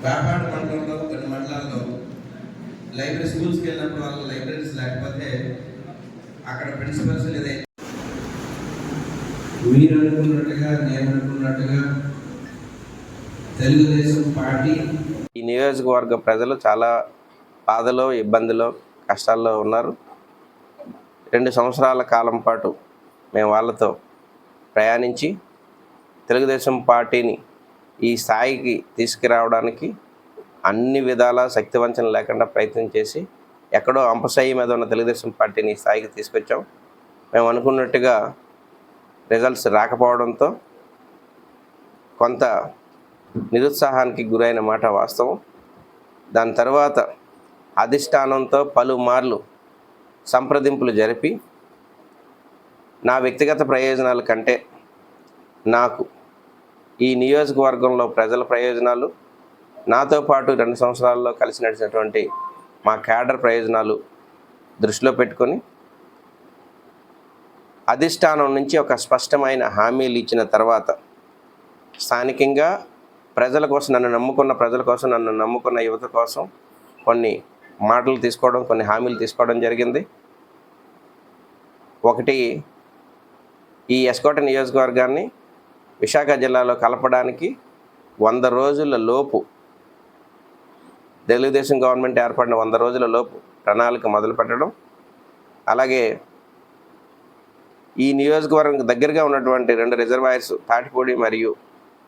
వ్యాపార మండలంలో కొన్ని మండలాల్లో లైబ్రరీ స్కూల్స్కి వెళ్ళినప్పుడు వాళ్ళ లైబ్రరీస్ లేకపోతే అక్కడ ప్రిన్సిపల్స్ లేదా మీరు అనుకున్నట్టుగా నేను అనుకున్నట్టుగా తెలుగుదేశం పార్టీ ఈ నియోజకవర్గ ప్రజలు చాలా బాధలో, ఇబ్బందిలో, కష్టాల్లో ఉన్నారు. 2 సంవత్సరాల కాలం పాటు మేము వాళ్ళతో ప్రయాణించి తెలుగుదేశం పార్టీని ఈ స్థాయికి తీసుకురావడానికి అన్ని విధాల శక్తివంచన లేకుండా ప్రయత్నం చేసి ఎక్కడో అంపశయ్య మీద ఉన్న తెలుగుదేశం పార్టీని ఈ స్థాయికి తీసుకొచ్చాం. మేము అనుకున్నట్టుగా రిజల్ట్స్ రాకపోవడంతో కొంత నిరుత్సాహానికి గురైన మాట వాస్తవం. దాని తర్వాత అధిష్టానంతో పలుమార్లు సంప్రదింపులు జరిపి నా వ్యక్తిగత ప్రయోజనాల కంటే నాకు ఈ నియోజకవర్గంలో ప్రజల ప్రయోజనాలు, నాతో పాటు 2 సంవత్సరాల్లో కలిసి నడిచినటువంటి మా క్యాడర్ ప్రయోజనాలు దృష్టిలో పెట్టుకొని అధిష్టానం నుంచి ఒక స్పష్టమైన హామీలు ఇచ్చిన తర్వాత స్థానికంగా ప్రజల కోసం, నన్ను నమ్ముకున్న యువత కోసం కొన్ని మాటలు తీసుకోవడం, కొన్ని హామీలు తీసుకోవడం జరిగింది. ఒకటి, ఈ ఎస్కోట నియోజకవర్గాన్ని విశాఖ జిల్లాలో కలపడానికి 100 రోజుల లోపు, తెలుగుదేశం గవర్నమెంట్ ఏర్పడిన 100 రోజుల లోపు ప్రణాళిక మొదలు పెట్టడం, అలాగే ఈ నియోజకవర్గం దగ్గరగా ఉన్నటువంటి 2 రిజర్వాయర్స్, తాటిపూడి మరియు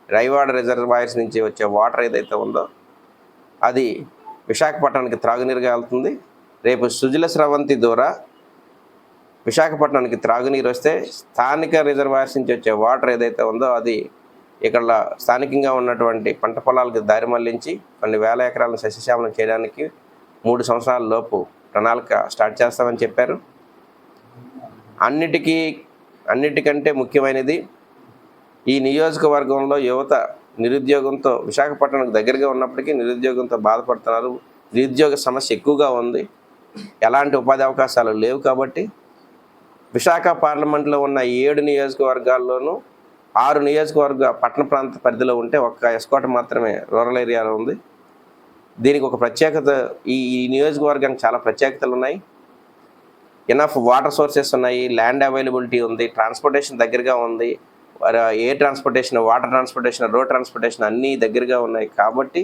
రైవాడ రిజర్వాయర్స్ నుంచి వచ్చే వాటర్ ఏదైతే ఉందో అది విశాఖపట్నానికి త్రాగునీరుగా వెళ్తుంది. రేపు సుజల స్రవంతి ద్వారా విశాఖపట్నానికి త్రాగునీరు వస్తే స్థానిక రిజర్వాయర్స్ నుంచి వచ్చే వాటర్ ఏదైతే ఉందో అది ఇక్కడ స్థానికంగా ఉన్నటువంటి పంట పొలాలకు దారి మళ్లించి కొన్ని వేల ఎకరాలను సస్యశ్యామలం చేయడానికి 3 సంవత్సరాల లోపు ప్రణాళిక స్టార్ట్ చేస్తామని చెప్పారు. అన్నిటికంటే ముఖ్యమైనది, ఈ నియోజకవర్గంలో యువత నిరుద్యోగంతో, విశాఖపట్నానికి దగ్గరగా ఉన్నప్పటికీ నిరుద్యోగంతో బాధపడుతున్నారు. నిరుద్యోగ సమస్య ఎక్కువగా ఉంది. ఎలాంటి ఉపాధి అవకాశాలు లేవు. కాబట్టి విశాఖ పార్లమెంట్లో ఉన్న 7 నియోజకవర్గాల్లోనూ 6 నియోజకవర్గ పట్టణ ప్రాంత పరిధిలో ఉంటే ఒక్క ఎస్కోట మాత్రమే రూరల్ ఏరియాలో ఉంది. దీనికి ఒక ప్రత్యేకత, ఈ నియోజకవర్గానికి చాలా ప్రత్యేకతలు ఉన్నాయి. ఎనఫ్ వాటర్ సోర్సెస్ ఉన్నాయి, ల్యాండ్ అవైలబిలిటీ ఉంది, ట్రాన్స్పోర్టేషన్ దగ్గరగా ఉంది, air transportation, water transportation, road transportation అన్నీ దగ్గరగా ఉన్నాయి. కాబట్టి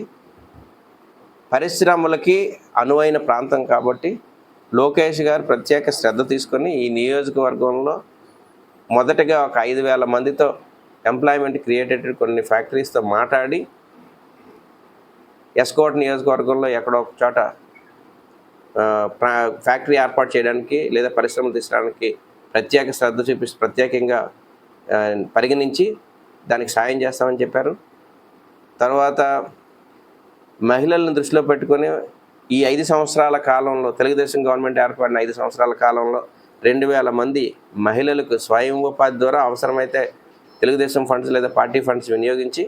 పరిశ్రమలకి అనువైన ప్రాంతం. కాబట్టి లోకేష్ గారు ప్రత్యేక శ్రద్ధ తీసుకొని ఈ నియోజకవర్గంలో మొదటగా ఒక 5,000 మందితో ఎంప్లాయ్మెంట్ క్రియేటెడ్ కొన్ని ఫ్యాక్టరీస్తో మాట్లాడి ఎస్కోట్ నియోజకవర్గంలో ఎక్కడో ఒక చోట ఫ్యాక్టరీ ఏర్పాటు చేయడానికి లేదా పరిశ్రమలు తీసుకోవడానికి ప్రత్యేక శ్రద్ధ చూపిస్తూ ప్రత్యేకంగా పరిగణించి దానికి సాయం చేస్తామని చెప్పారు. తర్వాత మహిళలను దృష్టిలో పెట్టుకొని ఈ 5 సంవత్సరాల కాలంలో, తెలుగుదేశం గవర్నమెంట్ ఏర్పడిన 5 సంవత్సరాల కాలంలో 2,000 మంది మహిళలకు స్వయం ఉపాధి ద్వారా అవసరమైతే తెలుగుదేశం ఫండ్స్ లేదా పార్టీ ఫండ్స్ వినియోగించి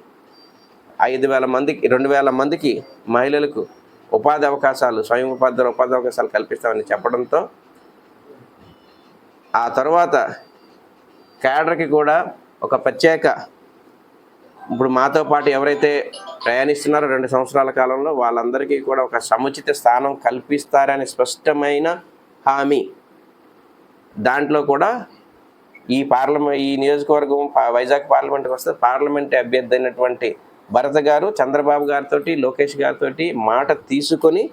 2,000 మందికి మహిళలకు ఉపాధి అవకాశాలు, స్వయం ఉపాధి ద్వారా ఉపాధి అవకాశాలు కల్పిస్తామని చెప్పడంతో ఆ తర్వాత క్యాడర్కి కూడా ఒక ప్రత్యేక, ఇప్పుడు మాతో పాటు ఎవరైతే ప్రయాణిస్తున్నారో 2 సంవత్సరాల కాలంలో వాళ్ళందరికీ కూడా ఒక సముచిత స్థానం కల్పిస్తారని స్పష్టమైన హామీ. దాంట్లో కూడా ఈ నియోజకవర్గం వైజాగ్ పార్లమెంట్కి వస్తే పార్లమెంట్ అభ్యర్థి అయినటువంటి భరత్ గారు చంద్రబాబు గారితో, లోకేష్ గారితో మాట తీసుకొని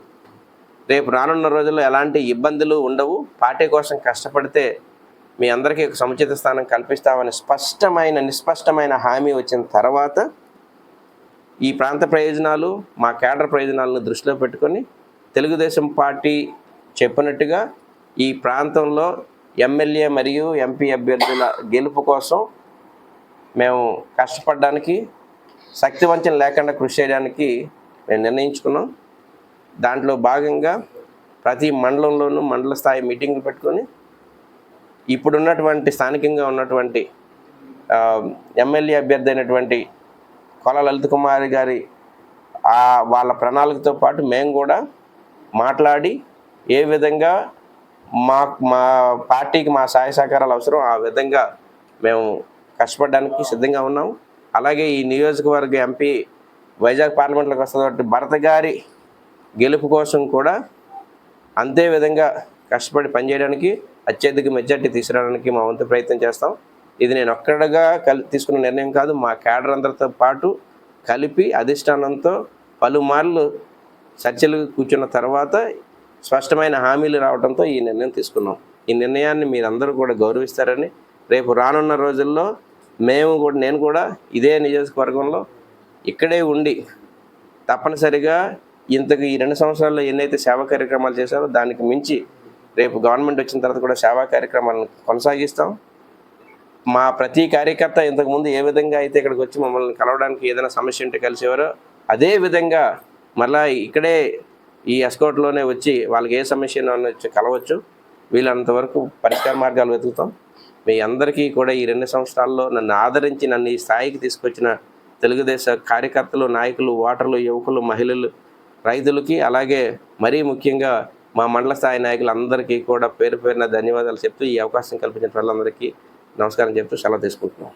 రేపు రానున్న రోజుల్లో ఎలాంటి ఇబ్బందులు ఉండవు, పార్టీ కోసం కష్టపడితే మీ అందరికీ ఒక సముచిత స్థానం కల్పిస్తామని నిస్పష్టమైన హామీ వచ్చిన తర్వాత ఈ ప్రాంత ప్రయోజనాలు, మా క్యాడర్ ప్రయోజనాలను దృష్టిలో పెట్టుకొని తెలుగుదేశం పార్టీ చెప్పినట్టుగా ఈ ప్రాంతంలో ఎమ్మెల్యే మరియు ఎంపీ అభ్యర్థుల గెలుపు కోసం మేము కష్టపడడానికి, శక్తివంచన లేకుండా కృషి చేయడానికి మేము నిర్ణయించుకున్నాం. దాంట్లో భాగంగా ప్రతి మండలంలోనూ మండల స్థాయి మీటింగ్లు పెట్టుకొని ఇప్పుడున్నటువంటి స్థానికంగా ఉన్నటువంటి ఎమ్మెల్యే అభ్యర్థి అయినటువంటి కొల లలిత కుమారి గారి వాళ్ళ ప్రణాళికతో పాటు మేము కూడా మాట్లాడి ఏ విధంగా మా పార్టీకి మా సహాయ సహకారాలు అవసరం ఆ విధంగా మేము కష్టపడడానికి సిద్ధంగా ఉన్నాం. అలాగే ఈ నియోజకవర్గ ఎంపీ వైజాగ్ పార్లమెంట్లోకి వస్తుంది కాబట్టి భరత్ గారి గెలుపు కోసం కూడా అంతే విధంగా కష్టపడి పనిచేయడానికి అత్యధిక మెజార్టీ తీసుకురావడానికి మా వంతు ప్రయత్నం చేస్తాం. ఇది నేను ఒక్కడగా తీసుకున్న నిర్ణయం కాదు, మా క్యాడర్ అందరితో పాటు కలిపి అధిష్టానంతో పలుమార్లు చర్చలు కూర్చున్న తర్వాత స్పష్టమైన హామీలు రావడంతో ఈ నిర్ణయం తీసుకున్నాం. ఈ నిర్ణయాన్ని మీరందరూ కూడా గౌరవిస్తారని, రేపు రానున్న రోజుల్లో నేను కూడా ఇదే నియోజకవర్గంలో ఇక్కడే ఉండి తప్పనిసరిగా ఈ 2 సంవత్సరాల్లో ఎన్నైతే సేవా కార్యక్రమాలు చేశారో దానికి మించి రేపు గవర్నమెంట్ వచ్చిన తర్వాత కూడా సేవా కార్యక్రమాలను కొనసాగిస్తాం. మా ప్రతి కార్యకర్త ఇంతకుముందు ఏ విధంగా అయితే ఇక్కడికి వచ్చి మమ్మల్ని కలవడానికి ఏదైనా సమస్య ఉంటే కలిసేవారో అదే విధంగా మళ్ళీ ఇక్కడే ఈ ఎస్కోట్లోనే వచ్చి వాళ్ళకి ఏ సమస్య వచ్చి కలవచ్చు. వీళ్ళంత వరకు పరిష్కార మార్గాలు వెతుకుతాం. మీ అందరికీ కూడా ఈ 2 సంవత్సరాల్లో నన్ను ఆదరించి నన్ను ఈ స్థాయికి తీసుకొచ్చిన తెలుగుదేశం కార్యకర్తలు, నాయకులు, ఓటర్లు, యువకులు, మహిళలు, రైతులకి, అలాగే మరీ ముఖ్యంగా మా మండల స్థాయి నాయకులందరికీ కూడా పేరు పేరున ధన్యవాదాలు చెప్తూ ఈ అవకాశం కల్పించిన వాళ్ళందరికీ నమస్కారం చెప్తూ సెలవు తీసుకుంటున్నాం.